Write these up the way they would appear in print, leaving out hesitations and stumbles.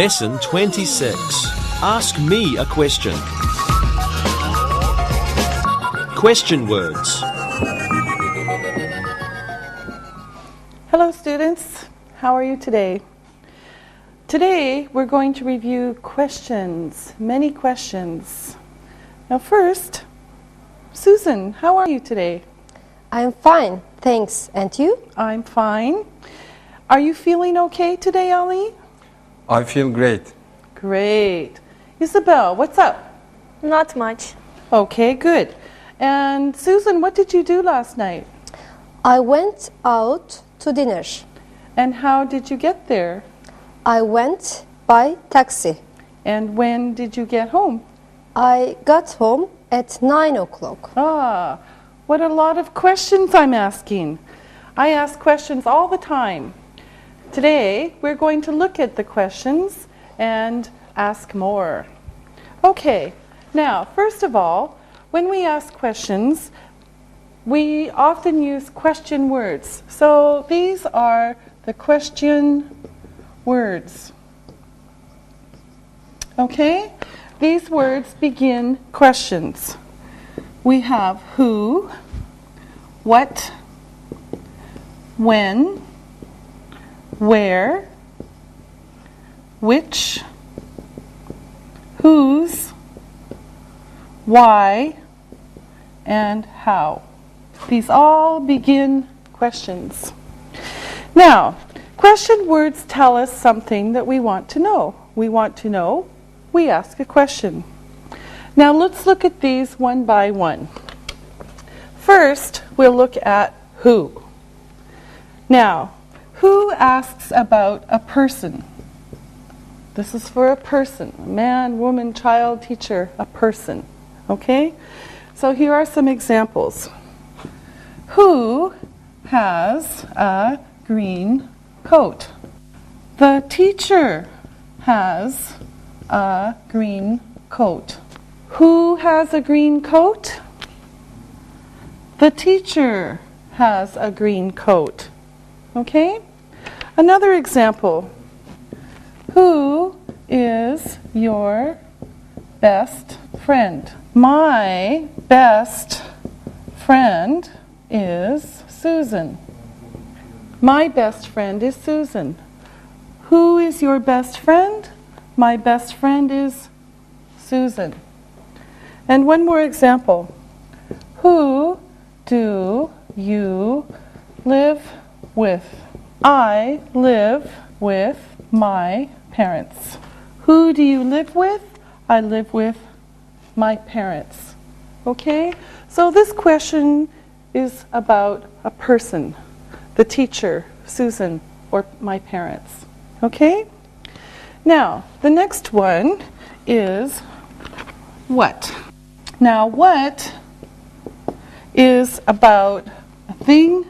Lesson 26. Ask me a question. Question words. Hello students, how are you today? Today we're going to review questions, many questions. Now first, Susan, how are you today? I'm fine, thanks. And you? I'm fine. Are you feeling okay today, Ali? I feel great. Great. Isabel, what's up? Not much. Okay, good. And Susan, what did you do last night? I went out to dinner. And how did you get there? I went by taxi. And when did you get home? I got home at 9 o'clock. Ah, what a lot of questions I'm asking. I ask questions all the time. Today, we're going to look at the questions and ask more. Okay, now, first of all, when we ask questions, we often use question words. So these are the question words. Okay? These words begin questions. We have who, what, when, where, which, whose, why, and how. These all begin questions. Now, question words tell us something that we want to know. We want to know, we ask a question. Now let's look at these one by one. First, we'll look at who. Now, who asks about a person? This is for a person, a man, woman, child, teacher, a person. Okay? So here are some examples. Who has a green coat? The teacher has a green coat. Who has a green coat? The teacher has a green coat. Okay? Another example. Who is your best friend? My best friend is Susan. My best friend is Susan. Who is your best friend? My best friend is Susan. And one more example. Who do you live with? I live with my parents. Who do you live with? I live with my parents. Okay? So this question is about a person, the teacher, Susan, or my parents. Okay? Now, the next one is what? Now, what is about a thing,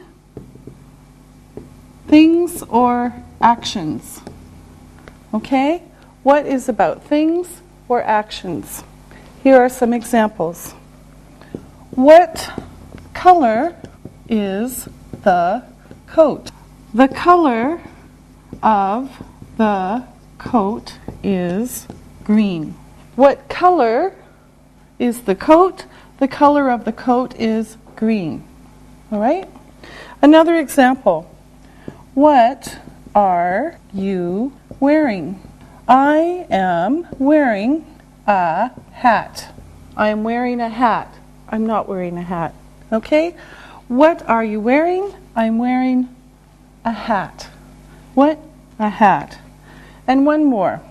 things, or actions? Okay? What is about things or actions? Here are some examples. What color is the coat? The color of the coat is green. What color is the coat? The color of the coat is green. All right? Another example. What are you wearing? I am wearing a hat. I am wearing a hat. I'm not wearing a hat. Okay? What are you wearing? I'm wearing a hat. What? A hat. And one more.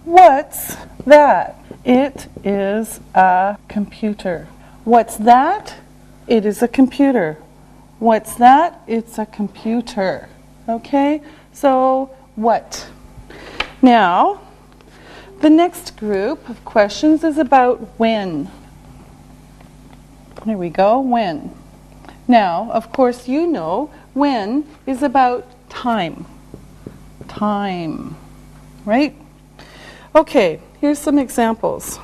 What's that? It is a computer. What's that? It is a computer. What's that? It's a computer. Okay? So, what? Now, the next group of questions is about when. There we go, when. Now, of course, you know when is about time. Time, right? Okay, here's some examples.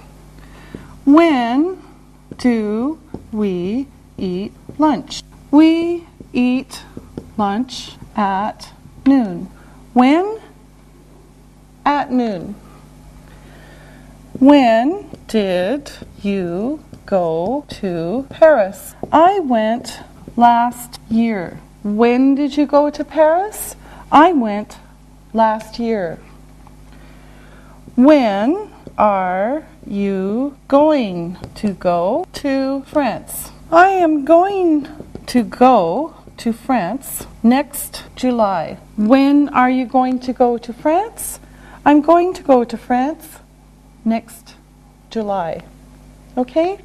When do we eat lunch? We eat lunch at noon. When? At noon. When did you go to Paris? I went last year. When did you go to Paris? I went last year. When are you going to go to France? I am going to go to France next July. When are you going to go to France? I'm going to go to France next July. Okay?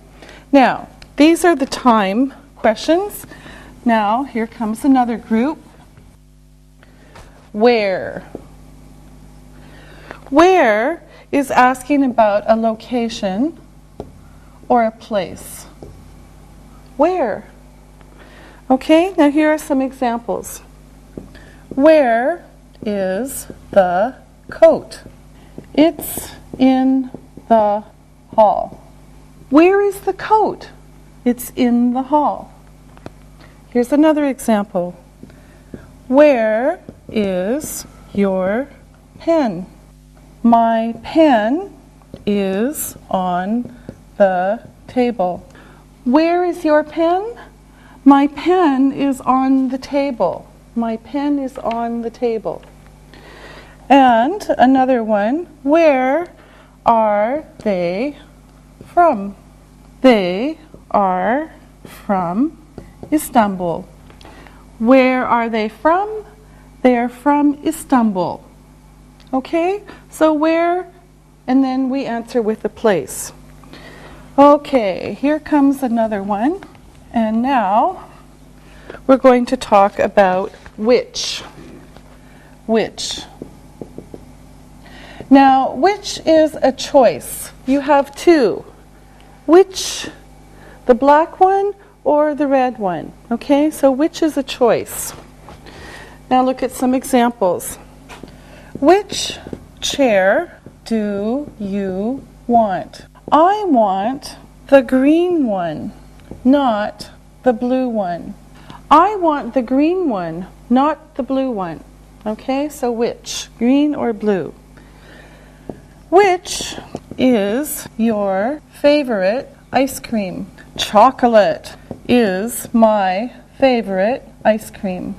Now, these are the time questions. Now, here comes another group. Where? Where is asking about a location or a place. Where? Okay, now here are some examples. Where is the coat? It's in the hall. Where is the coat? It's in the hall. Here's another example. Where is your pen? My pen is on the table. Where is your pen? My pen is on the table. My pen is on the table. And another one, where are they from? They are from Istanbul. Where are they from? They are from Istanbul. Okay, so where, and then we answer with the place. Okay, here comes another one. And now we're going to talk about which. Which. Now, which is a choice. You have two. Which, the black one or the red one. Okay, so which is a choice. Now look at some examples. Which chair do you want? I want the green one, not the blue one. I want the green one, not the blue one. Okay, so which? Green or blue? Which is your favorite ice cream? Chocolate is my favorite ice cream.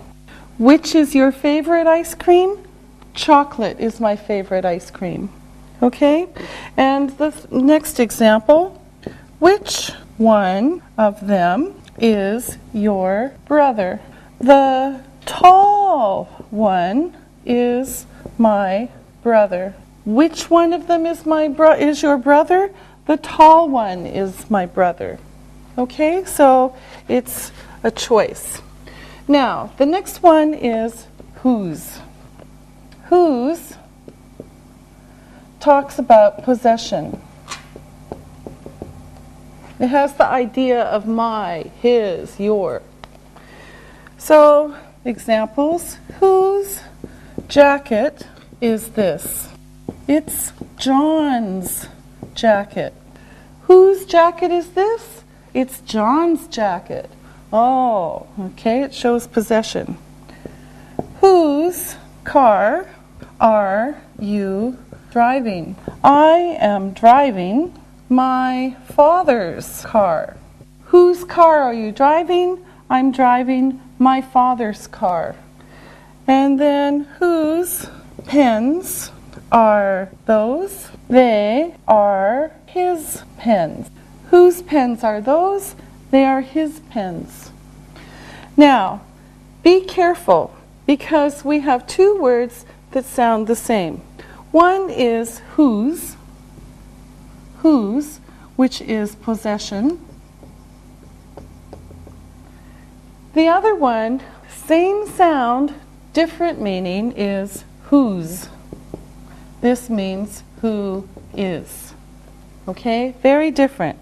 Which is your favorite ice cream? Chocolate is my favorite ice cream. Okay? And the next example. Which one of them is your brother? The tall one is my brother. Which one of them is your brother? The tall one is my brother. Okay? So it's a choice. Now, the next one is whose. Whose talks about possession. It has the idea of my, his, your. So, examples. Whose jacket is this? It's John's jacket. Whose jacket is this? It's John's jacket. Oh, okay, it shows possession. Whose car are you driving? I am driving my father's car. Whose car are you driving? I'm driving my father's car. And then whose pens are those? They are his pens. Whose pens are those? They are his pens. Now, be careful because we have two words that sound the same. One is whose, which is possession. The other one, same sound, different meaning, is whose. This means who is. Okay, very different.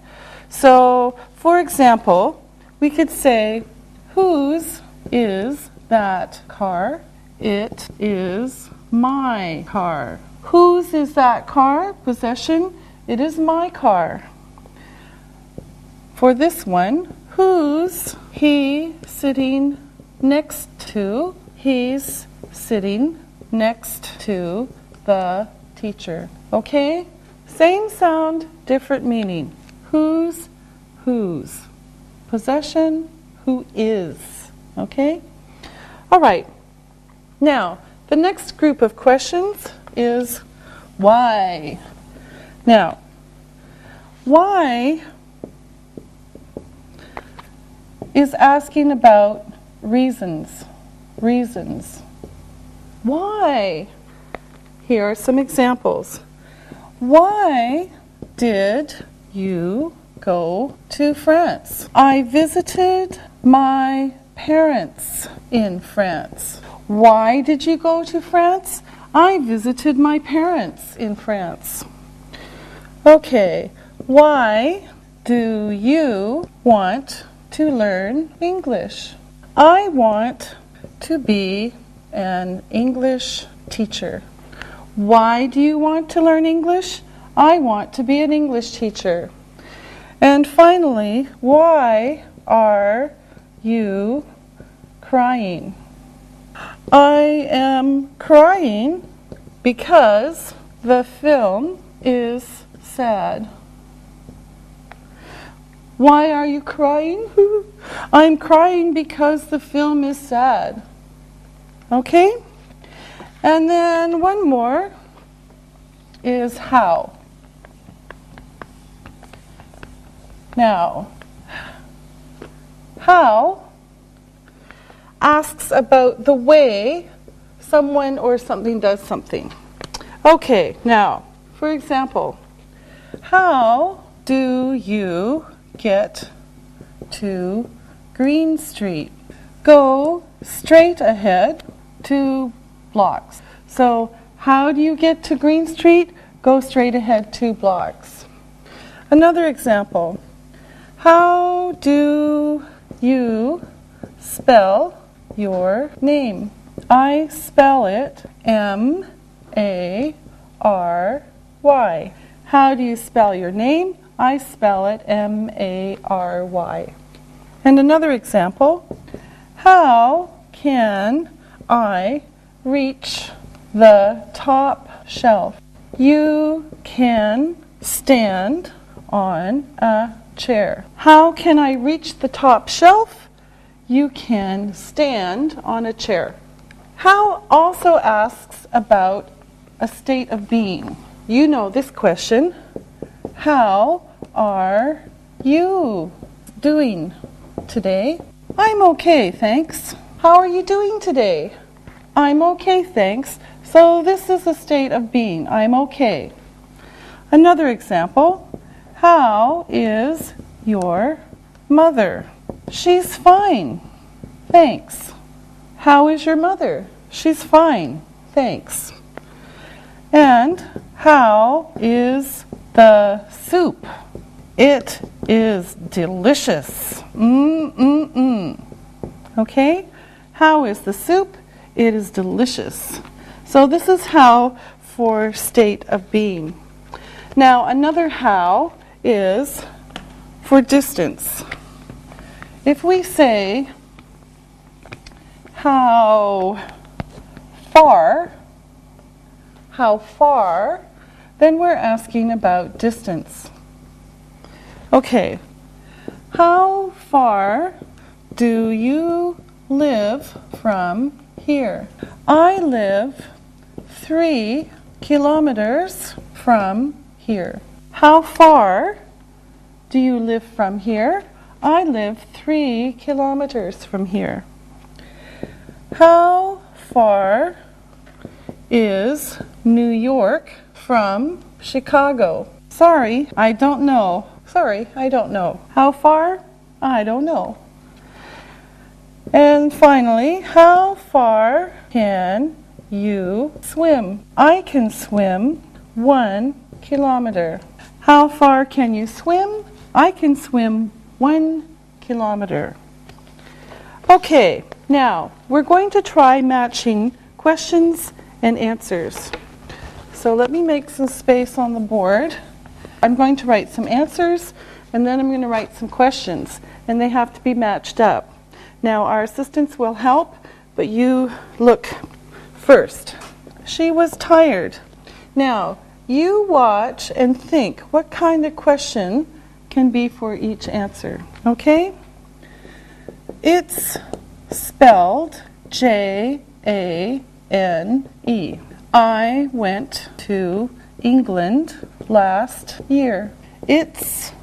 So, for example, we could say, whose is that car? It is my car. Whose is that car? Possession. It is my car. For this one, who's he sitting next to? He's sitting next to the teacher. Okay? Same sound, different meaning. Whose, whose. Possession, who is. Okay? All right. Now, the next group of questions is why. Now, why is asking about reasons. Reasons. Why? Here are some examples. Why did you go to France? I visited my parents in France. Why did you go to France? I visited my parents in France. Okay, why do you want to learn English? I want to be an English teacher. Why do you want to learn English? I want to be an English teacher. And finally, why are you crying? I am crying because the film is sad. Why are you crying? I'm crying because the film is sad. Okay? And then one more is how. Now, how asks about the way someone or something does something. Okay, now, for example, how do you get to Green Street? Go straight ahead 2 blocks. So, how do you get to Green Street? Go straight ahead 2 blocks. Another example. How do you spell your name? I spell it M-A-R-Y. How do you spell your name? I spell it M-A-R-Y. And another example. How can I reach the top shelf? You can stand on a chair. How can I reach the top shelf? You can stand on a chair. How also asks about a state of being. You know this question. How are you doing today? I'm okay, thanks. How are you doing today? I'm okay, thanks. So this is a state of being. I'm okay. Another example. How is your mother? She's fine, thanks. How is your mother? She's fine, thanks. And how is the soup? It is delicious. Okay? How is the soup? It is delicious. So this is how for state of being. Now another how is for distance. If we say how far, then we're asking about distance. Okay, how far do you live from here? I live 3 kilometers from here. How far do you live from here? I live 3 kilometers from here. How far is New York from Chicago? Sorry, I don't know. How far? I don't know. And finally, how far can you swim? I can swim 1 kilometer. How far can you swim? I can swim 1 kilometer. Okay, now we're going to try matching questions and answers. So let me make some space on the board. I'm going to write some answers and then I'm going to write some questions, and they have to be matched up. Now our assistants will help, but you look first. She was tired. Now, you watch and think what kind of question can be for each answer, okay? It's spelled Jane. I went to England last year. It's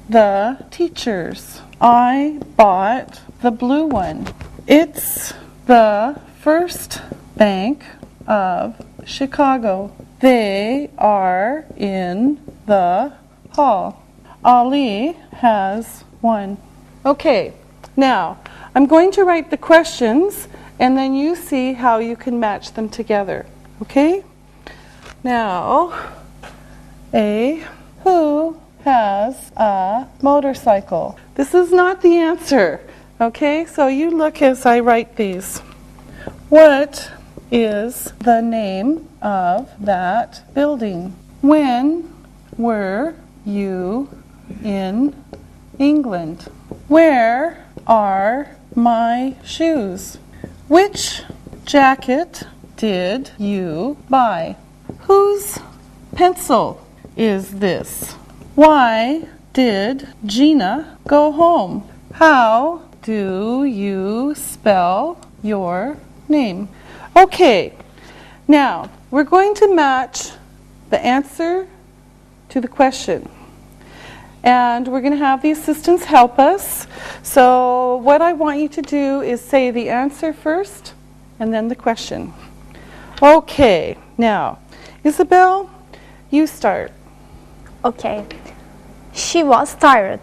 the teachers. I bought the blue one. It's the First Bank of Chicago. They are in the hall. Ali has one. Okay, now I'm going to write the questions and then you see how you can match them together. Okay? Now, A, who has a motorcycle? This is not the answer. Okay, so you look as I write these. What is the name of that building? When were you in England? Where are my shoes? Which jacket did you buy? Whose pencil is this? Why did Gina go home? How do you spell your name? Okay, now we're going to match the answer to the question. And we're going to have the assistants help us. So what I want you to do is say the answer first and then the question. Okay, now, Isabel, you start. Okay. She was tired.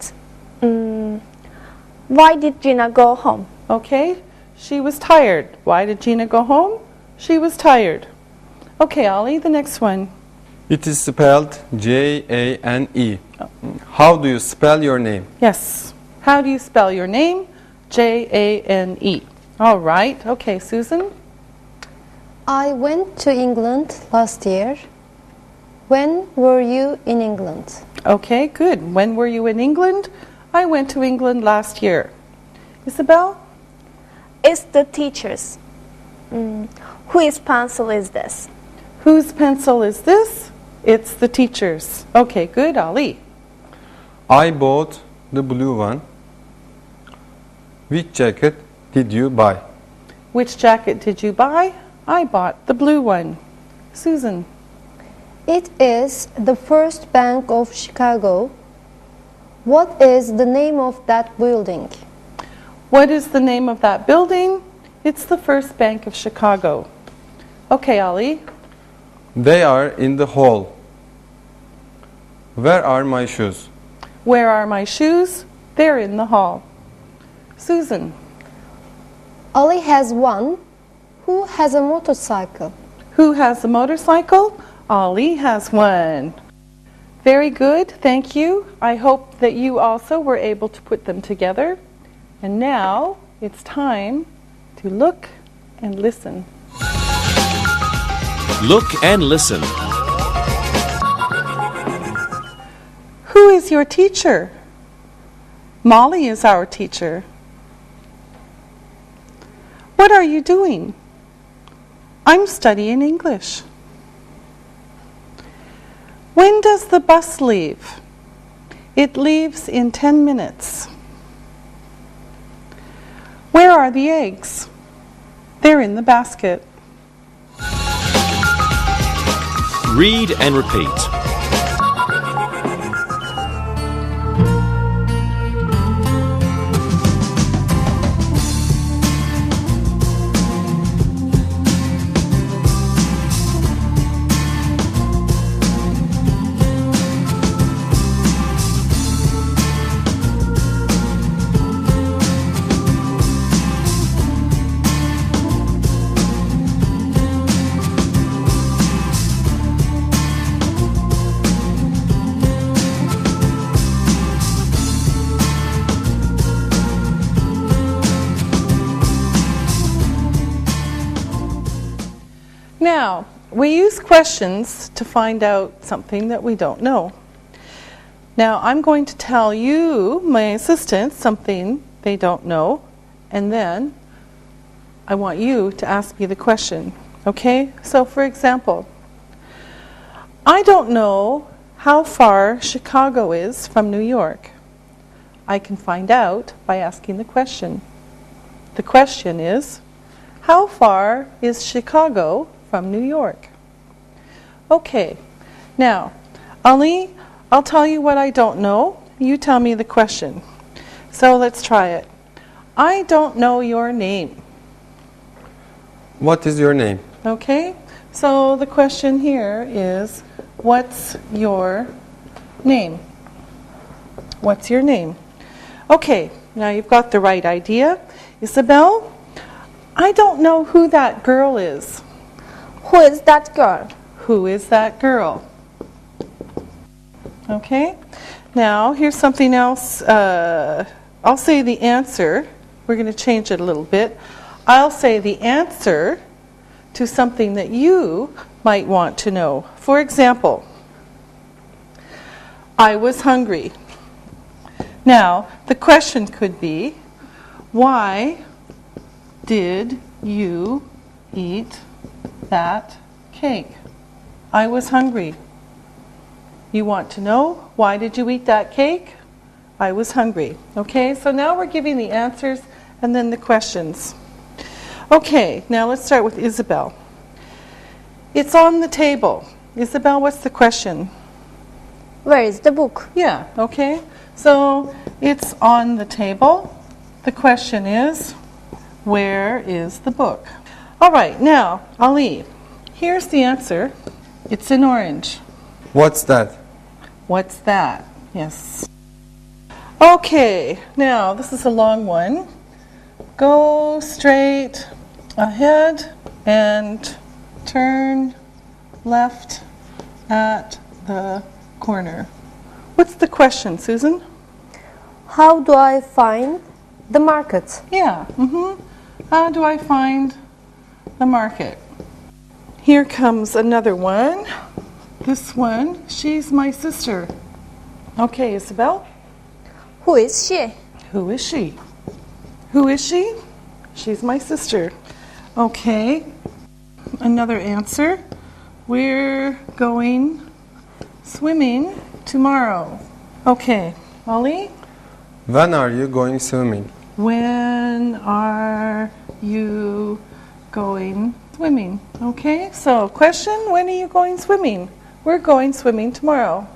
Why did Gina go home? Okay, she was tired. Why did Gina go home? She was tired. Okay, Ollie, the next one. It is spelled Jane. How do you spell your name? Yes. How do you spell your name? Jane. All right. Okay, Susan. I went to England last year. When were you in England? Okay, good. When were you in England? I went to England last year. Isabel? It's the teachers. Whose pencil is this? Whose pencil is this? It's the teacher's. Okay, good. Ali. I bought the blue one. Which jacket did you buy? Which jacket did you buy? I bought the blue one. Susan. It is the First Bank of Chicago. What is the name of that building? What is the name of that building? It's the First Bank of Chicago. Okay, Ali. They are in the hall. Where are my shoes? Where are my shoes? They're in the hall. Susan. Ali has one. Who has a motorcycle? Who has a motorcycle? Ali has one. Very good, thank you. I hope that you also were able to put them together. And now it's time to look and listen. Look and listen. Who is your teacher? Molly is our teacher. What are you doing? I'm studying English. When does the bus leave? It leaves in 10 minutes. Where are the eggs? They're in the basket. Read and repeat. Now, we use questions to find out something that we don't know. Now, I'm going to tell you, my assistants, something they don't know, and then I want you to ask me the question. Okay? So, for example, I don't know how far Chicago is from New York. I can find out by asking the question. The question is, how far is Chicago from New York? Okay, now, Ali, I'll tell you what I don't know. You tell me the question. So let's try it. I don't know your name. What is your name? Okay, so the question here is, what's your name? What's your name? Okay, now you've got the right idea. Isabel, I don't know who that girl is. Who is that girl? Who is that girl? Okay, now here's something else. I'll say the answer. We're going to change it a little bit. I'll say the answer to something that you might want to know. For example, I was hungry. Now, the question could be, why did you eat that cake? I was hungry. You want to know, why did you eat that cake? I was hungry. Okay, so now we're giving the answers and then the questions. Okay, now let's start with Isabel. It's on the table. Isabel, what's the question? Where is the book? Yeah, okay. So it's on the table. The question is, where is the book? All right, now, Ali, here's the answer. It's in orange. What's that? What's that? Yes. Okay, now this is a long one. Go straight ahead and turn left at the corner. What's the question, Susan? How do I find the market? Yeah, How do I find the market? Here comes another one. This one, she's my sister. Okay, Isabel, Who is she? who is she? Who is she? She's my sister. Okay, another answer. We're going swimming tomorrow. Okay, Ollie, When are you going swimming? when are you going swimming? Okay, so question, when are you going swimming? We're going swimming tomorrow.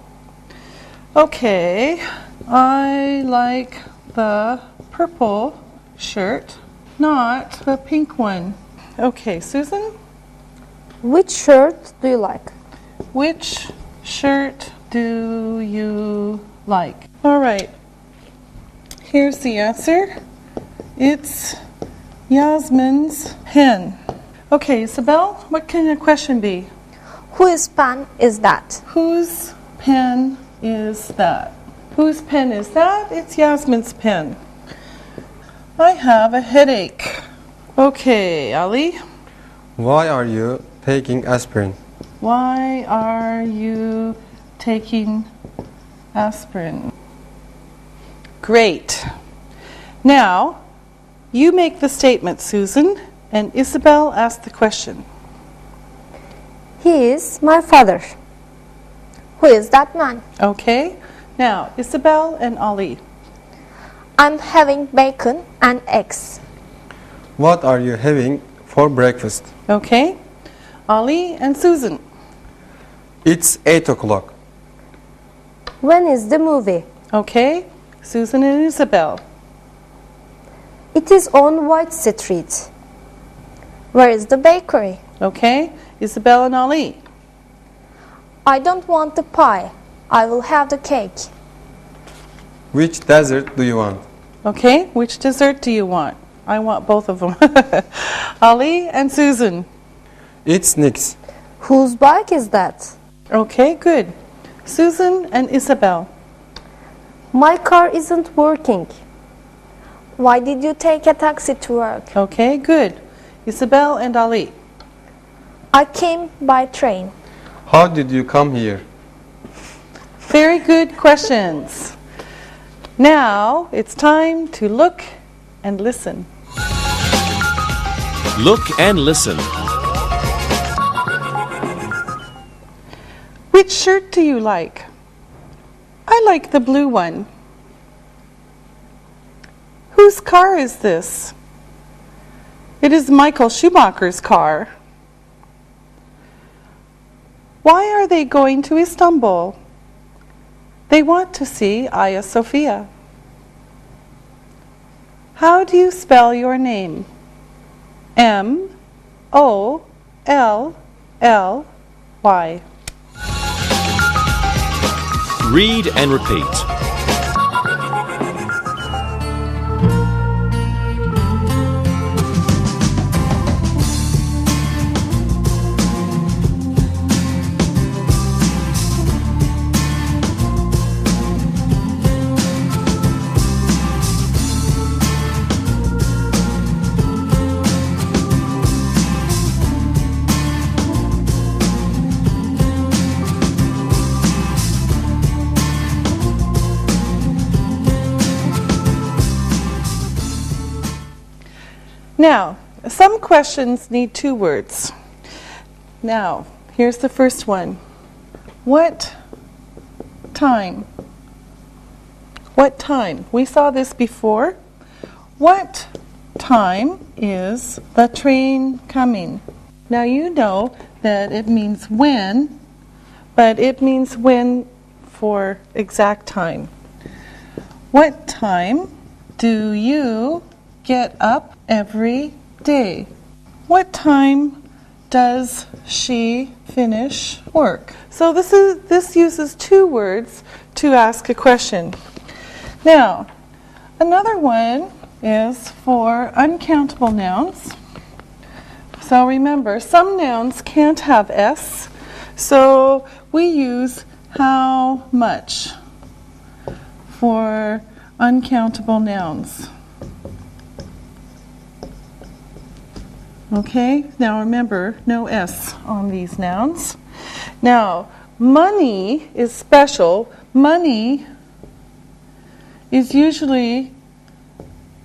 Okay, I like the purple shirt, not the pink one. Okay, Susan, Which shirt do you like? which shirt do you like? All right, here's the answer. It's Yasmin's pen. Okay, Isabel, what can the question be? Whose pen is that? Whose pen is that? Whose pen is that? It's Yasmin's pen. I have a headache. Okay, Ali, Why are you taking aspirin? why are you taking aspirin? Great. Now, you make the statement, Susan, and Isabel asks the question. He is my father. Who is that man? Okay? Now, Isabel and Ali. I'm having bacon and eggs. What are you having for breakfast? Okay? Ali and Susan. It's 8 o'clock. When is the movie? Okay? Susan and Isabel. It is on White Street. Where is the bakery? Okay? Isabel and Ali. I don't want the pie. I will have the cake. Which dessert do you want? Okay? Which dessert do you want? I want both of them. Ali and Susan. It's Nick's. Whose bike is that? Okay, good. Susan and Isabel. My car isn't working. Why did you take a taxi to work? Okay, good. Isabel and Ali. I came by train. How did you come here? Very good questions. Now it's time to look and listen. Look and listen. Which shirt do you like? I like the blue one. Whose car is this? It is Michael Schumacher's car. Why are they going to Istanbul? They want to see Hagia Sophia. How do you spell your name? M-O-L-L-Y. Read and repeat. Now, some questions need 2 words. Now, here's the first one. What time? What time? We saw this before. What time is the train coming? Now you know that it means when, but it means when for exact time. What time do you get up every day? What time does she finish work? So this uses 2 words to ask a question. Now, another one is for uncountable nouns. So remember, some nouns can't have S, so we use how much for uncountable nouns. Okay, now remember, no S on these nouns. Now, money is special. Money is usually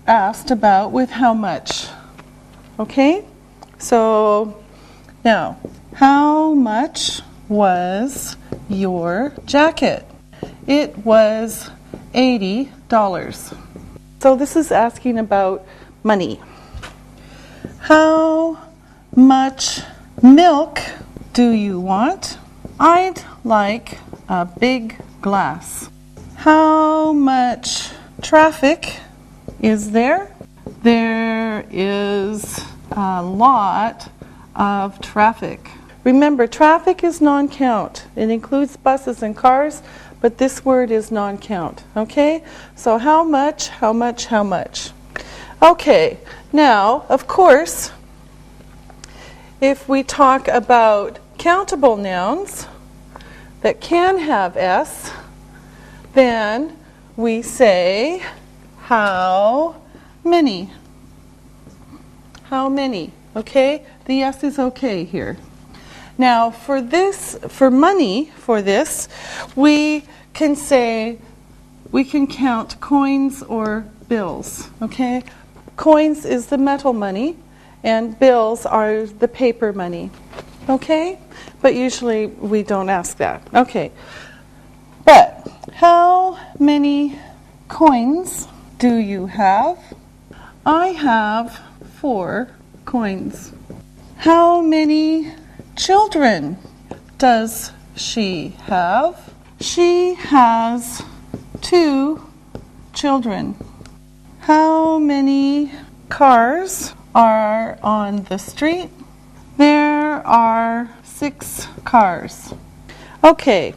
asked about with how much. Okay, so now, how much was your jacket? It was $80. So this is asking about money. How much milk do you want? I'd like a big glass. How much traffic is there? There is a lot of traffic. Remember, traffic is non-count. It includes buses and cars, but this word is non-count. Okay? So how much, how much, how much? Okay, now, of course, if we talk about countable nouns that can have S, then we say how many. How many, okay? The S is okay here. Now, for this, for money, for this, we can say, we can count coins or bills, okay? Coins is the metal money, and bills are the paper money, okay? But usually we don't ask that, okay? But how many coins do you have? I have 4 coins. How many children does she have? She has 2 children. How many cars are on the street? There are 6 cars. Okay,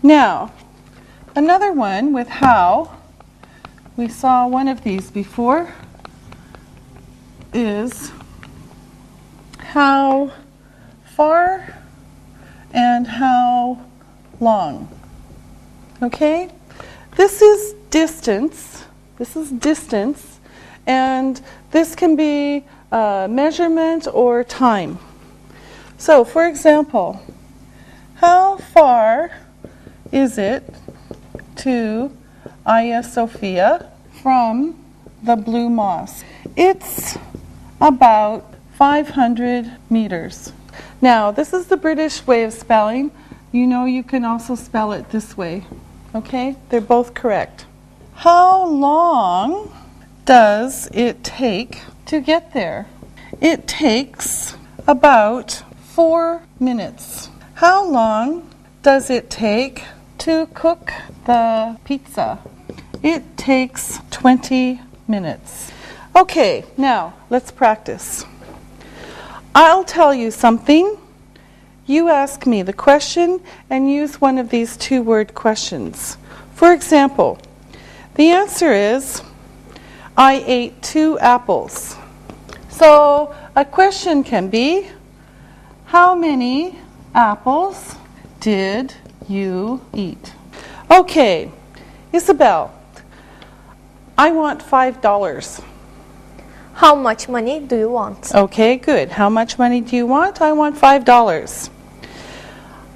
now another one with how. We saw one of these before. Is how far and how long. Okay? This is distance. This is distance, and this can be measurement or time. So, for example, how far is it to Hagia Sophia from the Blue Mosque? It's about 500 meters. Now, this is the British way of spelling. you know you can also spell it this way. Okay? They're both correct. How long does it take to get there? It takes about 4 minutes. How long does it take to cook the pizza? It takes 20 minutes. Okay, now let's practice. I'll tell you something. You ask me the question and use one of these two-word questions. For example, the answer is, I ate 2 apples. So a question can be, how many apples did you eat? Okay, Isabel, I want $5. How much money do you want? Okay, good. How much money do you want? I want $5.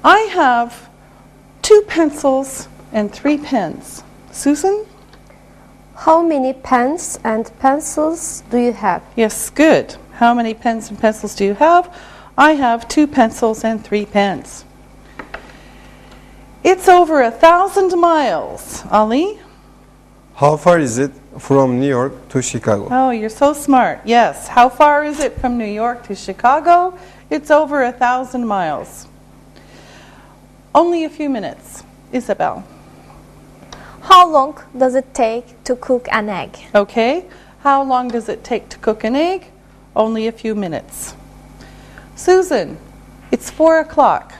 I have 2 pencils and 3 pens. Susan? How many pens and pencils do you have? Yes, good. How many pens and pencils do you have? I have 2 pencils and 3 pens. It's over 1,000 miles. Ali? How far is it from New York to Chicago? Oh, you're so smart. Yes. How far is it from New York to Chicago? It's over 1,000 miles. Only a few minutes. Isabel. How long does it take to cook an egg? Okay. How long does it take to cook an egg? Only a few minutes. Susan, it's 4 o'clock.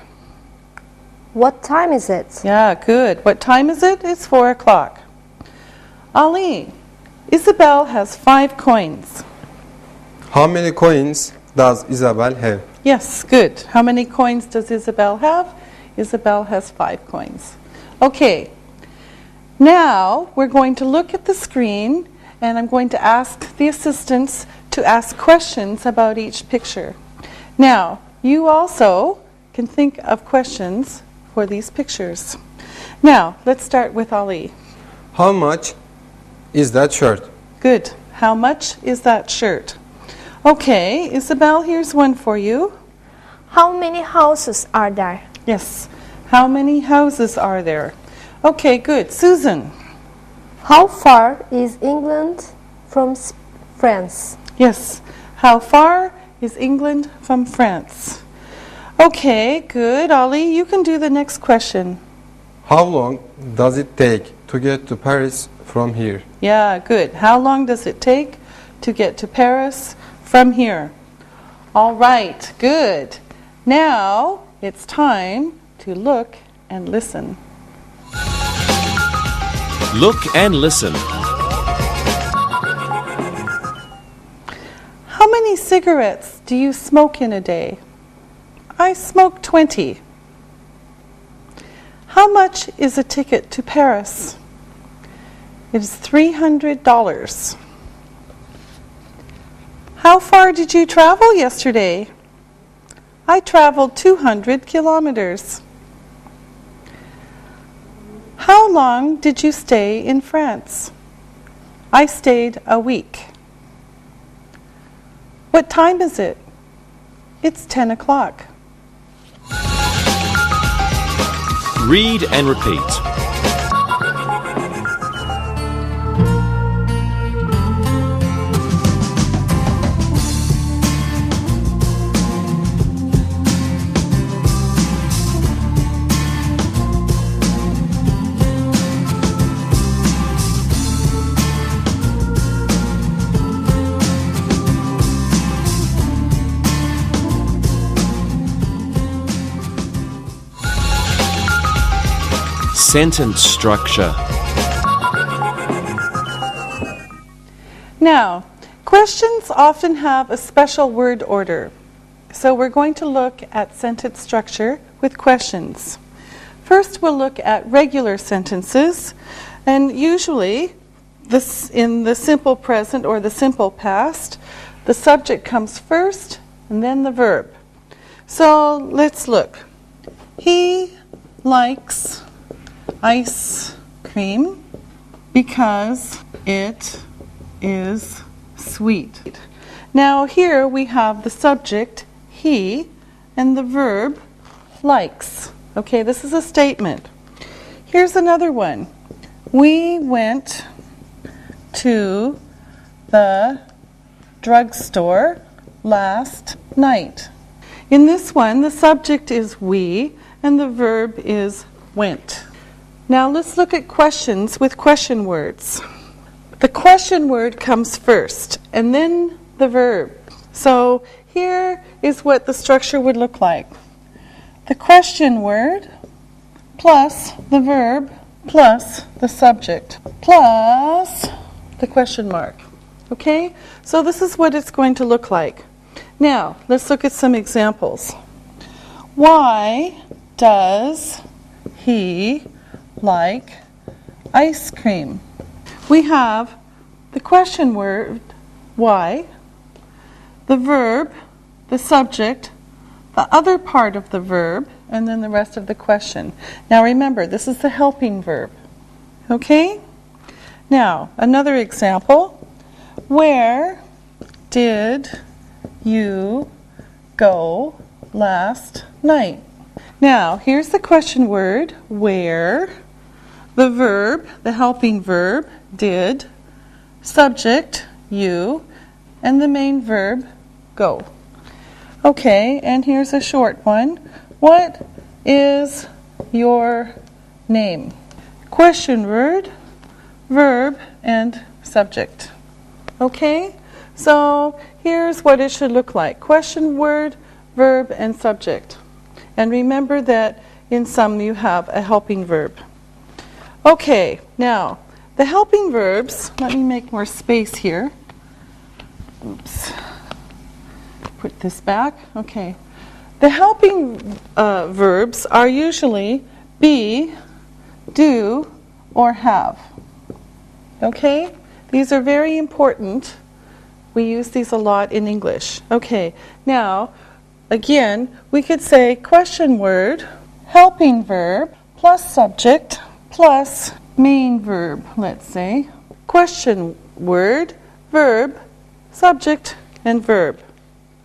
What time is it? Yeah, good. What time is it? It's 4 o'clock. Ali, Isabel has 5 coins. How many coins does Isabel have? Yes, good. How many coins does Isabel have? Isabel has 5 coins. Okay. Now we're going to look at the screen and I'm going to ask the assistants to ask questions about each picture. Now, you also can think of questions for these pictures. Now, let's start with Ali. How much is that shirt? Good. How much is that shirt? Okay, Isabel, here's one for you. How many houses are there? Yes. How many houses are there? Okay, good. Susan. How far is England from France? Yes. How far is England from France? Okay, good. Ali, you can do the next question. How long does it take to get to Paris from here? Yeah, good. How long does it take to get to Paris from here? All right, good. Now it's time to look and listen. Look and listen. How many cigarettes do you smoke in a day? I smoke 20. How much is a ticket to Paris? It is $300. How far did you travel yesterday? I traveled 200 kilometers. How long did you stay in France? I stayed a week. What time is it? It's 10 o'clock. Read and repeat. Sentence structure. Now, questions often have a special word order. So we're going to look at sentence structure with questions. First, we'll look at regular sentences. And usually, this in the simple present or the simple past, the subject comes first and then the verb. So let's look. He likes ice cream because it is sweet. Now here we have the subject, he, and the verb, likes. Okay, this is a statement. Here's another one. We went to the drugstore last night. In this one, the subject is we and the verb is went. Now let's look at questions with question words. The question word comes first and then the verb. So here is what the structure would look like. The question word plus the verb plus the subject plus the question mark. Okay? So this is what it's going to look like. Now, let's look at some examples. Why does he like ice cream? We have the question word, why, the verb, the subject, the other part of the verb, and then the rest of the question. Now remember, this is the helping verb. Okay? Now, another example. Where did you go last night? Now, here's the question word, where, the verb, the helping verb, did, subject, you, and the main verb, go. Okay, and here's a short one. What is your name? Question word, verb, and subject. Okay, so here's what it should look like. Question word, verb, and subject. And remember that in some you have a helping verb. Okay, now the helping verbs, let me make more space here. Oops. Put this back. Okay. The helping verbs are usually be, do, or have. Okay? These are very important. We use these a lot in English. Okay, now, again, we could say question word, helping verb, plus subject, plus main verb, let's say. Question word, verb, subject, and verb.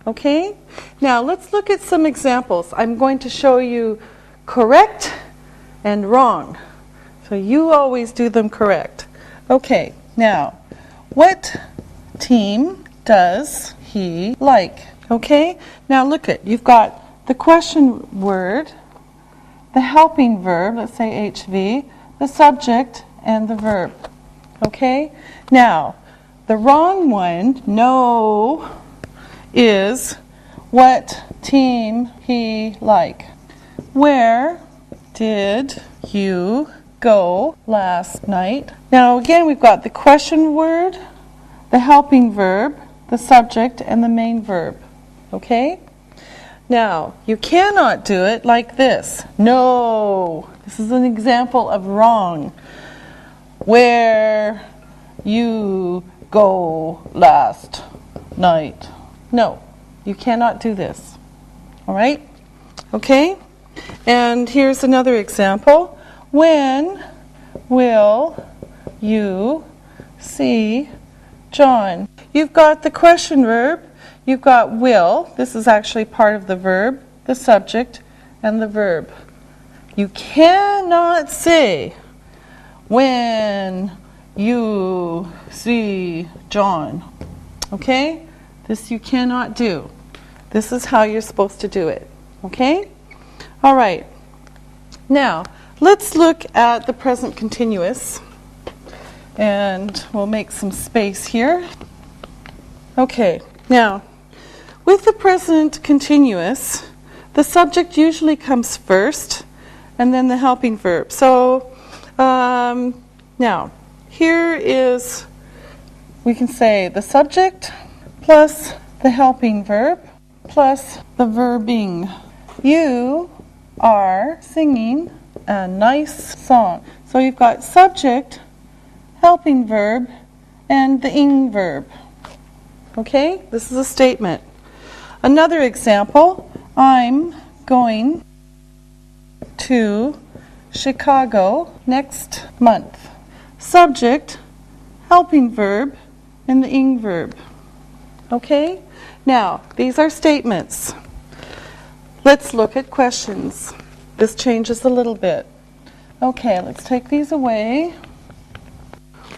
Okay? Now, let's look at some examples. I'm going to show you correct and wrong. So you always do them correct. Okay. Now, what team does he like? Okay? Now look at, you've got the question word, the helping verb, let's say HV, the subject, and the verb. Okay? Now, the wrong one, no, is what team he like? Where did you go last night? Now again, we've got the question word, the helping verb, the subject, and the main verb. Okay? Now, you cannot do it like this. No. This is an example of wrong. Where you go last night. No. You cannot do this. All right? Okay? And here's another example. When will you see John? You've got the question verb, you've got will, this is actually part of the verb, the subject, and the verb. You cannot say, when you see John. Okay? This you cannot do. This is how you're supposed to do it. Okay? All right. Now, let's look at the present continuous, and we'll make some space here. Okay, now, with the present continuous, the subject usually comes first, and then the helping verb. So, now, here is, we can say the subject plus the helping verb plus the verbing. You are singing a nice song. So you've got subject, helping verb, and the ing verb. Okay? This is a statement. Another example, I'm going to Chicago next month. Subject, helping verb, and the ing verb. Okay? Now, these are statements. Let's look at questions. This changes a little bit. Okay, let's take these away.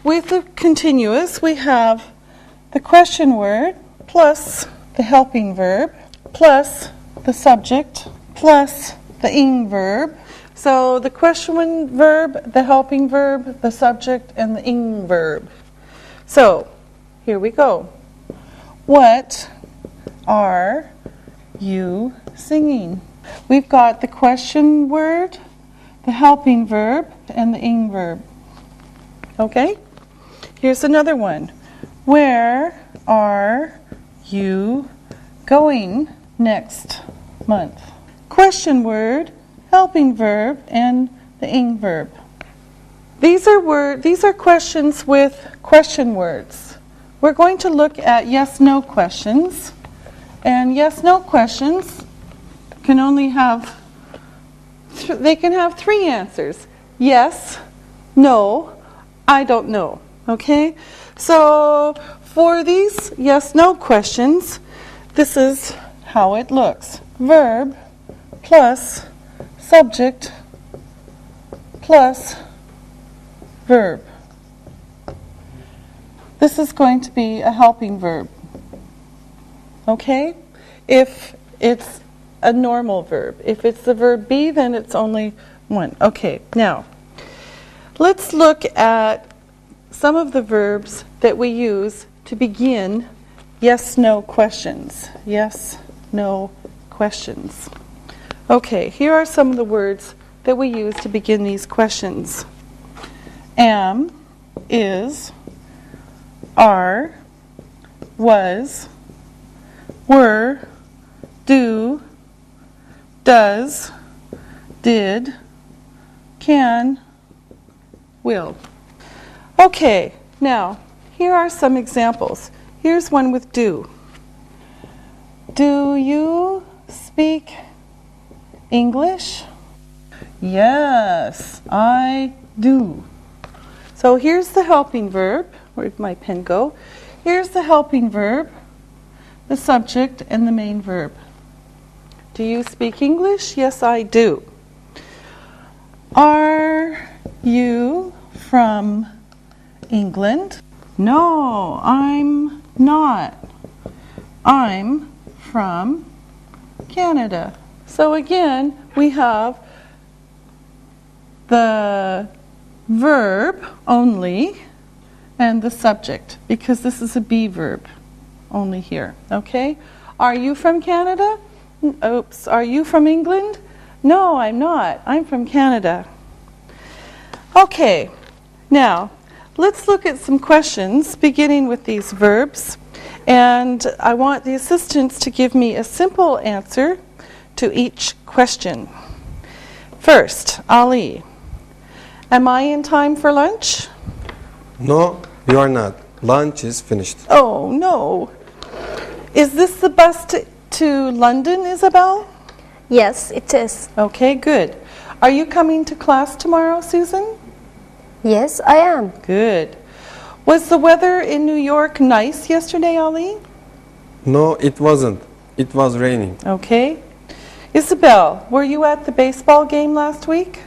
With the continuous, we have the question word plus the helping verb plus the subject plus the ing verb. So the question verb, the helping verb, the subject, and the ing verb. So here we go. What are you singing? We've got the question word, the helping verb, and the ing verb. Okay? Here's another one. Where are you going next month? Question word, helping verb, and the ing verb. These are questions with question words. We're going to look at yes-no questions. And yes-no questions can only have, they can have three answers. Yes, no, I don't know. Okay? So for these yes-no questions, this is how it looks. Verb plus subject plus verb. This is going to be a helping verb. Okay? If it's a normal verb. If it's the verb be, then it's only one. Okay, now, let's look at some of the verbs that we use to begin yes-no questions. Yes-no questions. Okay, here are some of the words that we use to begin these questions. Am, is, are, was, were, do, does, did, can, will. Okay, now, here are some examples. Here's one with do. Do you speak English? Yes, I do. So here's the helping verb. Where'd my pen go? Here's the helping verb, the subject, and the main verb. Do you speak English? Yes, I do. Are you from England? No, I'm not. I'm from Canada. So again, we have the verb only and the subject, because this is a be verb only here. Okay? Are you from Canada? Oops. Are you from England? No, I'm not. I'm from Canada. Okay. Now, let's look at some questions beginning with these verbs. And I want the assistants to give me a simple answer to each question. First, Ali. Am I in time for lunch? No, you are not. Lunch is finished. Oh, no. Is this the bus to London, Isabel? Yes, it is. Okay, good. Are you coming to class tomorrow, Susan? Yes, I am. Good. Was the weather in New York nice yesterday, Ali? No, it wasn't. It was raining. Okay. Isabel, were you at the baseball game last week?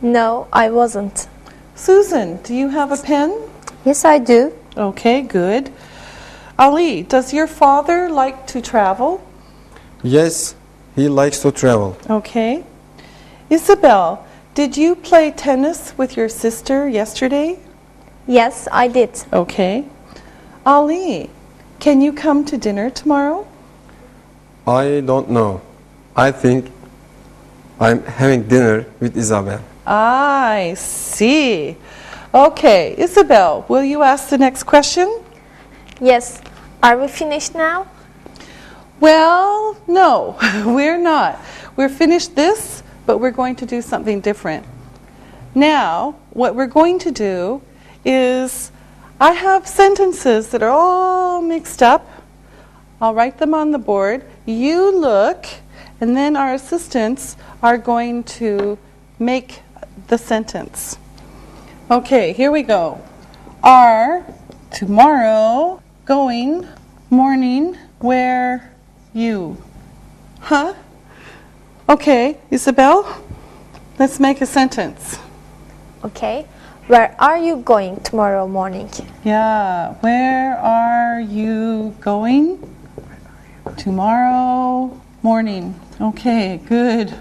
No, I wasn't. Susan, do you have a pen? Yes, I do. Okay, good. Ali, does your father like to travel? Yes, he likes to travel. Okay. Isabel, did you play tennis with your sister yesterday? Yes, I did. Okay. Ali, can you come to dinner tomorrow? I don't know. I think I'm having dinner with Isabel. I see. Okay, Isabel, will you ask the next question? Yes. Are we finished now? Well, no, we're not. We're finished this, but we're going to do something different. Now, what we're going to do is, I have sentences that are all mixed up. I'll write them on the board. You look, and then our assistants are going to make the sentence. Okay, here we go. Are, tomorrow, going, morning, where, you. Huh? Okay, Isabel? Let's make a sentence. Okay. Where are you going tomorrow morning? Yeah, where are you going tomorrow morning? Okay, good.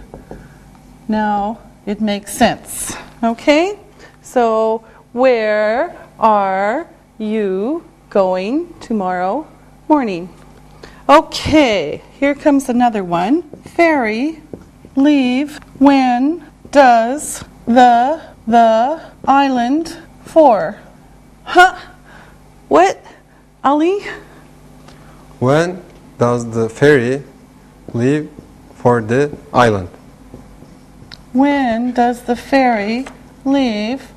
Now it makes sense. Okay, so where are you going tomorrow morning? Okay, here comes another one. Ferry leave when does the island for? Huh? What? Ali? When does the ferry leave for the island? When does the ferry leave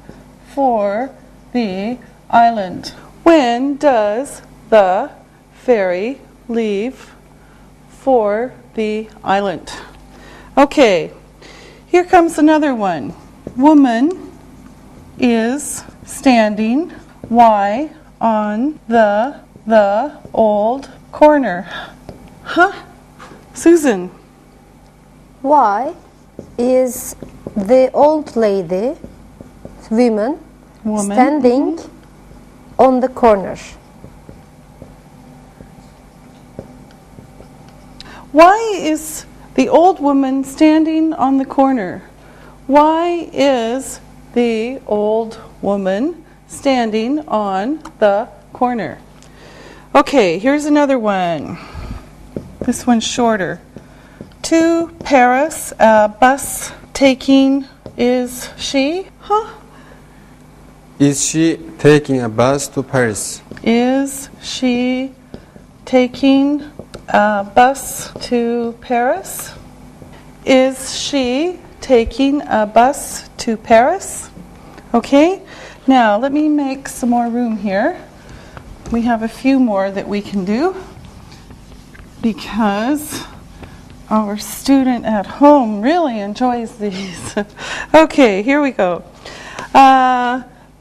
for the island? When does the ferry leave for the island? Okay, here comes another one. Woman is standing. Why on the old corner? Huh? Susan. Why is the old lady, woman, standing on the corner? Why is the old woman standing on the corner? Why is the old woman standing on the corner? Okay, here's another one. This one's shorter. To Paris, a bus taking is she? Huh? Is she taking a bus to Paris? Is she taking a bus to Paris? Is she taking a bus to Paris? Okay, now let me make some more room here. We have a few more that we can do because our student at home really enjoys these. Okay, here we go.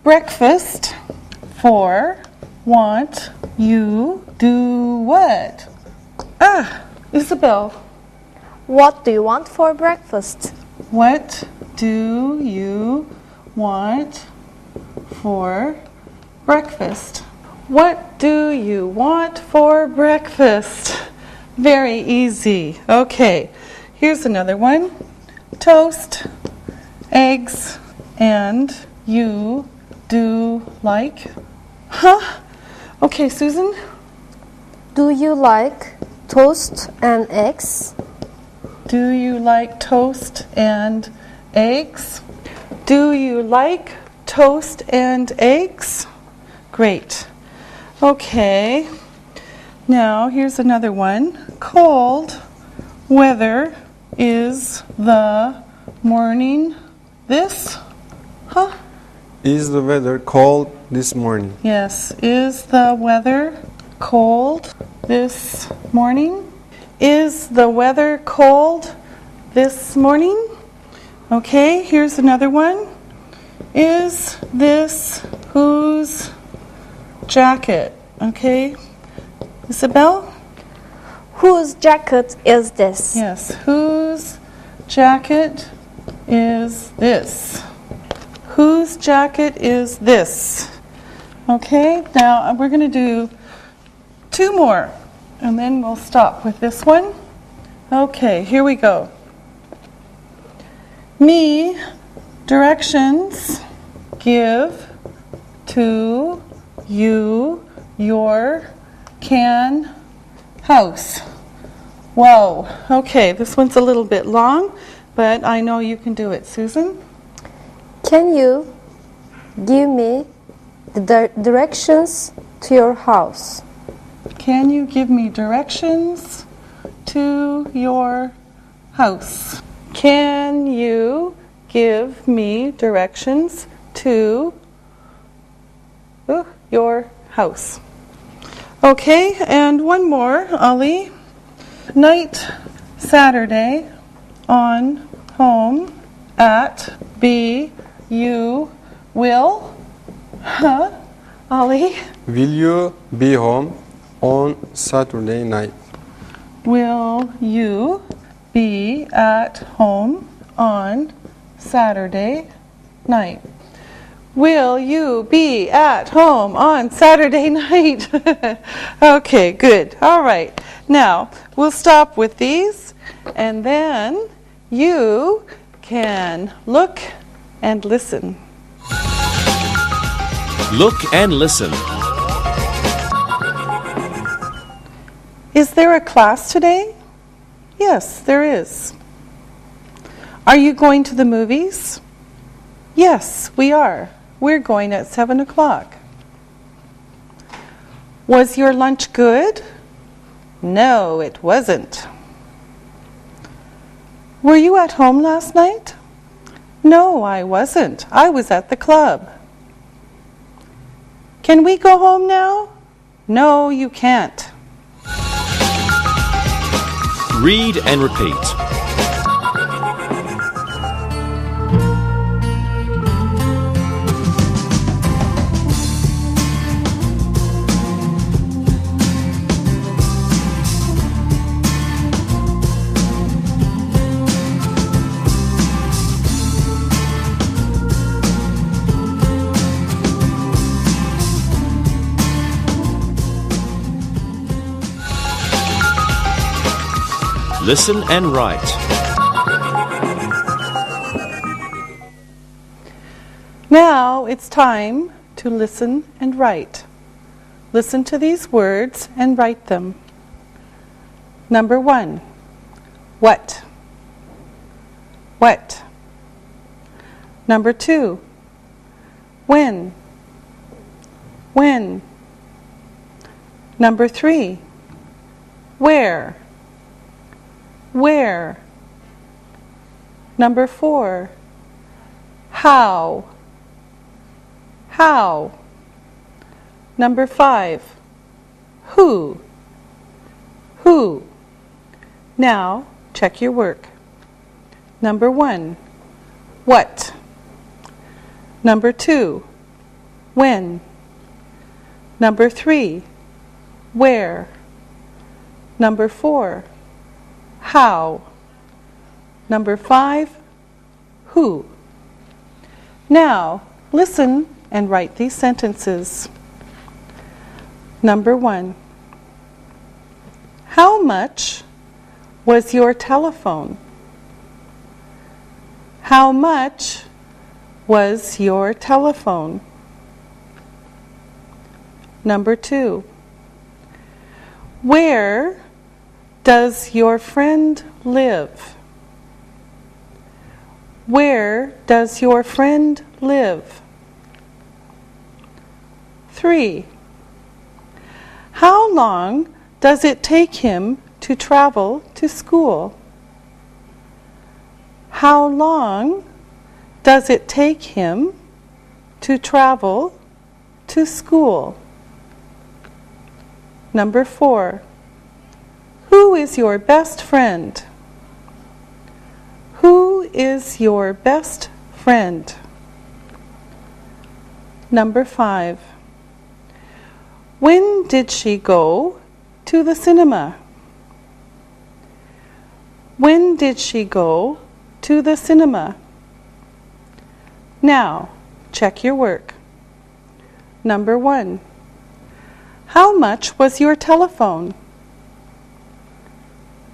Breakfast for want you do what? Isabel, What do you want for breakfast? what do you want for breakfast? What do you want for breakfast? Very easy. Okay, here's another one. Toast, eggs, and you do like? Huh? Okay, Susan? Do you like toast and eggs? Do you like toast and eggs? Do you like toast and eggs? Great. Okay. Now, here's another one. Cold weather is the morning this? Huh? Is the weather cold this morning? Yes. Is the weather cold this morning? Is the weather cold this morning? Okay, here's another one. Is this whose jacket? Okay. Isabel? Whose jacket is this? Yes. Whose jacket is this? Whose jacket is this? Okay, now we're going to do two more, and then we'll stop with this one. Okay, here we go. Me directions give to you your can house. Whoa, okay, this one's a little bit long, but I know you can do it. Susan? Can you give me the directions to your house? Can you give me directions to your house? Can you give me directions to your house? Okay, and one more, Ali. Night Saturday on home at B you will. Huh? Ali? Will you be home on Saturday night? Will you be at home on Saturday night? Will you be at home on Saturday night? Okay, good. All right. Now, we'll stop with these, and then you can look and listen. Look and listen. Is there a class today? Yes, there is. Are you going to the movies? Yes, we are. We're going at 7 o'clock. Was your lunch good? No, it wasn't. Were you at home last night? No, I wasn't. I was at the club. Can we go home now? No, you can't. Read and repeat. Listen and write. Now it's time to listen and write. Listen to these words and write them. Number 1. What? What? Number 2. When? When? Number 3. Where? Where? Number 4. How? How? Number 5. Who? Who? Now, check your work. Number 1. What? Number 2. When? Number 3. Where? Number 4. How? Number 5. Who? Now, listen and write these sentences. Number 1. How much was your telephone? How much was your telephone? Number 2. Where does your friend live? Where does your friend live? 3. How long does it take him to travel to school? How long does it take him to travel to school? Number 4. Who is your best friend? Who is your best friend? Number 5. When did she go to the cinema? When did she go to the cinema? Now, check your work. Number 1. How much was your telephone?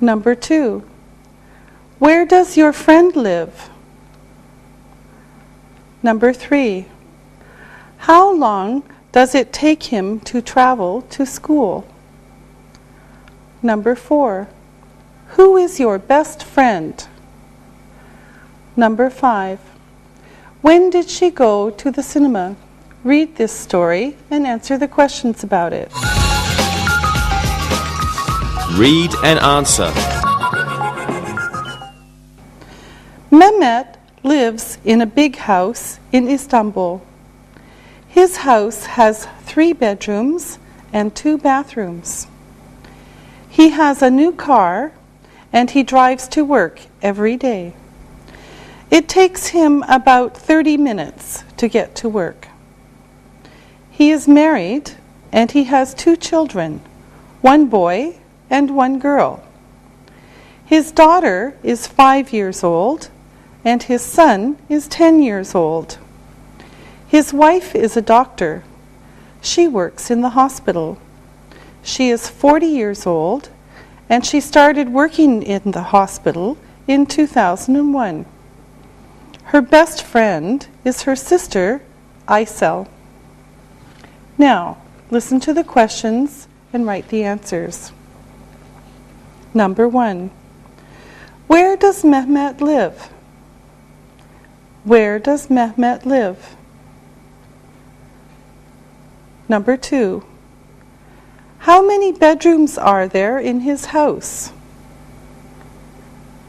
Number 2. Where does your friend live? Number 3. How long does it take him to travel to school? Number 4. Who is your best friend? Number 5. When did she go to the cinema? Read this story and answer the questions about it. Read and answer. Mehmet lives in a big house in Istanbul. His house has 3 bedrooms and 2 bathrooms. He has a new car and he drives to work every day. It takes him about 30 minutes to get to work. He is married and he has 2 children, 1 boy and 1 girl. His daughter is 5 years old and his son is 10 years old. His wife is a doctor. She works in the hospital. She is 40 years old, and she started working in the hospital in 2001. Her best friend is her sister, Aisel. Now, listen to the questions and write the answers. Number 1. Where does Mehmet live? Where does Mehmet live? Number 2. How many bedrooms are there in his house?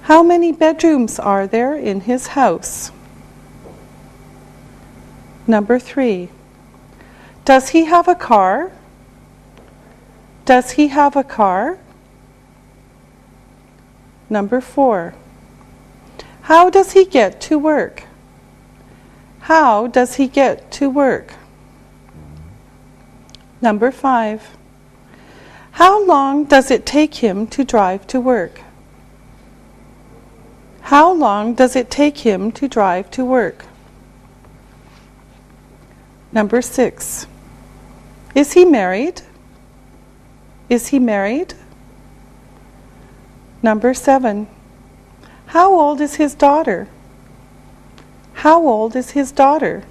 How many bedrooms are there in his house? Number 3. Does he have a car? Does he have a car? Number 4. How does he get to work? How does he get to work? Number 5. How long does it take him to drive to work? How long does it take him to drive to work? Number 6. Is he married? Is he married? Number 7. How old is his daughter? How old is his daughter?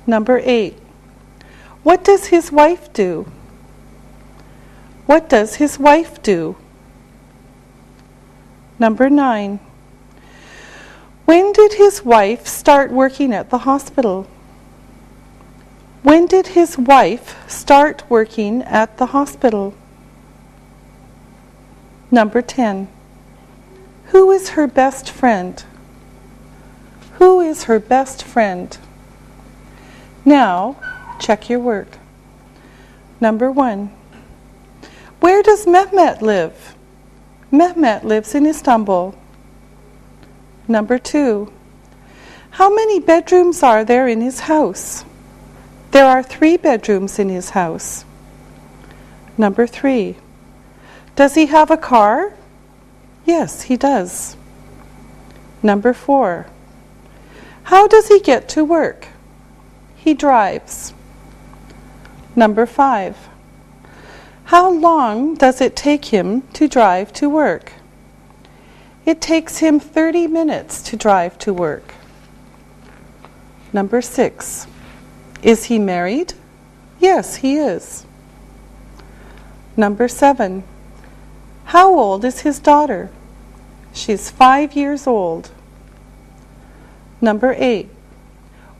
Number 8. What does his wife do? What does his wife do? Number 9. When did his wife start working at the hospital? When did his wife start working at the hospital? Number 10. Who is her best friend? Who is her best friend? Now, check your work. Number 1. Where does Mehmet live? Mehmet lives in Istanbul. Number 2. How many bedrooms are there in his house? There are 3 bedrooms in his house. Number 3. Does he have a car? Yes, he does. Number 4. How does he get to work? He drives. Number 5. How long does it take him to drive to work? It takes him 30 minutes to drive to work. Number 6. Is he married? Yes, he is. Number 7. How old is his daughter? She's 5 years old. Number 8.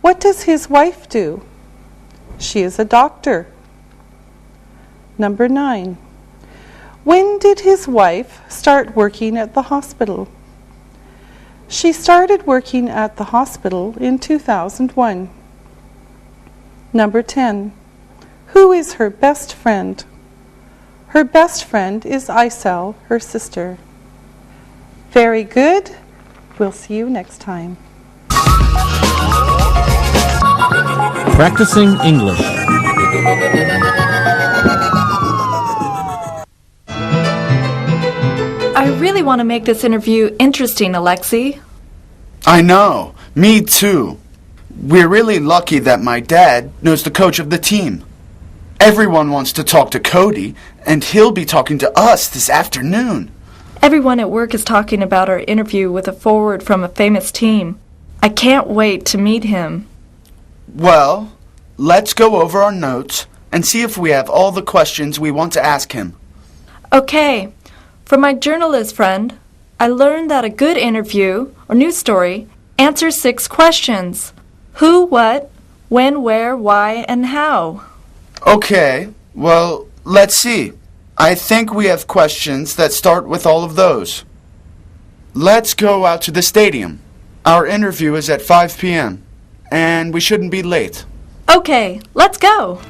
What does his wife do? She is a doctor. Number 9. When did his wife start working at the hospital? She started working at the hospital in 2001. Number 10. Who is her best friend? Her best friend is Aisel, her sister. Very good. We'll see you next time. Practicing English. I really want to make this interview interesting, Alexei. I know. Me too. We're really lucky that my dad knows the coach of the team. Everyone wants to talk to Cody, and he'll be talking to us this afternoon. Everyone at work is talking about our interview with a forward from a famous team. I can't wait to meet him. Well, let's go over our notes and see if we have all the questions we want to ask him. Okay. From my journalist friend, I learned that a good interview or news story answers 6 questions. Who, what, when, where, why, and how. Okay, well, let's see. I think we have questions that start with all of those. Let's go out to the stadium. Our interview is at 5 p.m., and we shouldn't be late. Okay, let's go.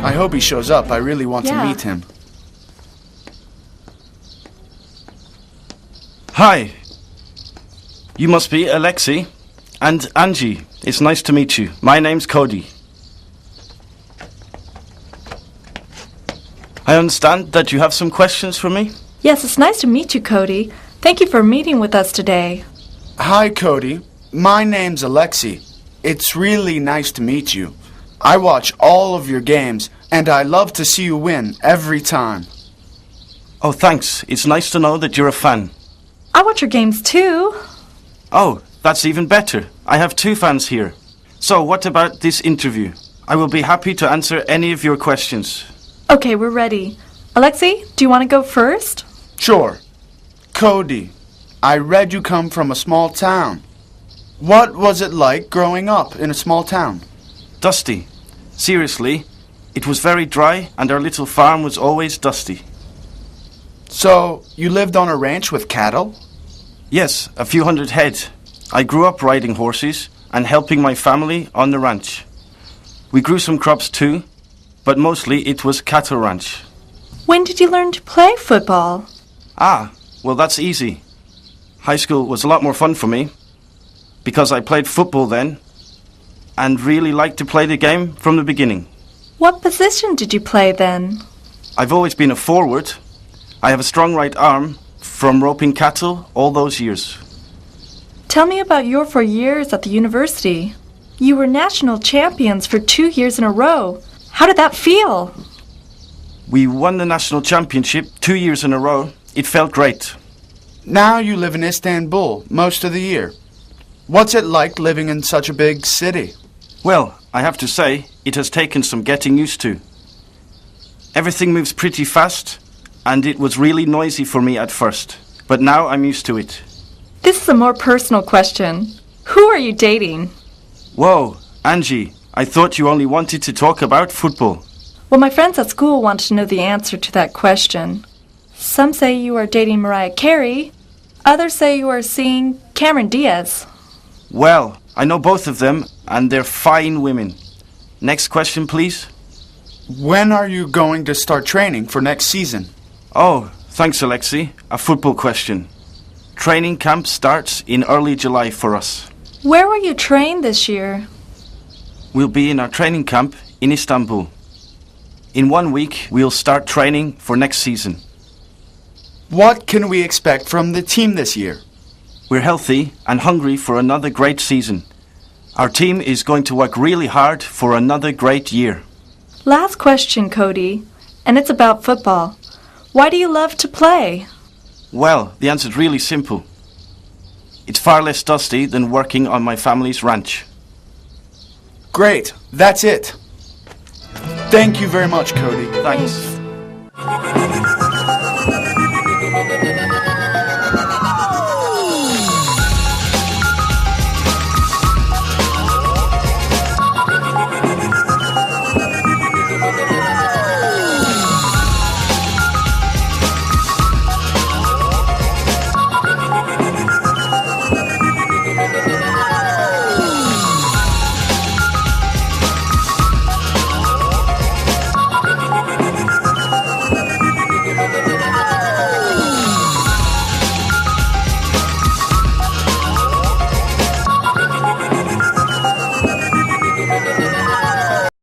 I hope he shows up. I really want to Yeah. meet him. Hi. You must be Alexei and Angie. It's nice to meet you. My name's Cody. I understand that you have some questions for me? Yes, it's nice to meet you, Cody. Thank you for meeting with us today. Hi, Cody. My name's Alexi. It's really nice to meet you. I watch all of your games, and I love to see you win every time. Oh, thanks. It's nice to know that you're a fan. I watch your games too. Oh, that's even better. I have 2 fans here. So, what about this interview? I will be happy to answer any of your questions. Okay, we're ready. Alexi, do you want to go first? Sure. Cody, I read you come from a small town. What was it like growing up in a small town? Dusty. Seriously, it was very dry and our little farm was always dusty. So, you lived on a ranch with cattle? Yes, a few hundred head. I grew up riding horses and helping my family on the ranch. We grew some crops too, but mostly it was cattle ranch. When did you learn to play football? Ah, well that's easy. High school was a lot more fun for me because I played football then and really liked to play the game from the beginning. What position did you play then? I've always been a forward. I have a strong right arm from roping cattle all those years. Tell me about your 4 years at the university. You were national champions for 2 years in a row. How did that feel? We won the national championship 2 years in a row. It felt great. Now you live in Istanbul most of the year. What's it like living in such a big city? Well, I have to say, it has taken some getting used to. Everything moves pretty fast, and it was really noisy for me at first. But now I'm used to it. This is a more personal question. Who are you dating? Whoa, Angie, I thought you only wanted to talk about football. Well, my friends at school want to know the answer to that question. Some say you are dating Mariah Carey. Others say you are seeing Cameron Diaz. Well, I know both of them, and they're fine women. Next question, please. When are you going to start training for next season? Oh, thanks, Alexi. A football question. Training camp starts in early July for us. Where will you train this year? We'll be in our training camp in Istanbul. In 1 week, we'll start training for next season. What can we expect from the team this year? We're healthy and hungry for another great season. Our team is going to work really hard for another great year. Last question, Cody, and it's about football. Why do you love to play? Well, the answer's really simple. It's far less dusty than working on my family's ranch. Great, that's it. Thank you very much, Cody. Thanks.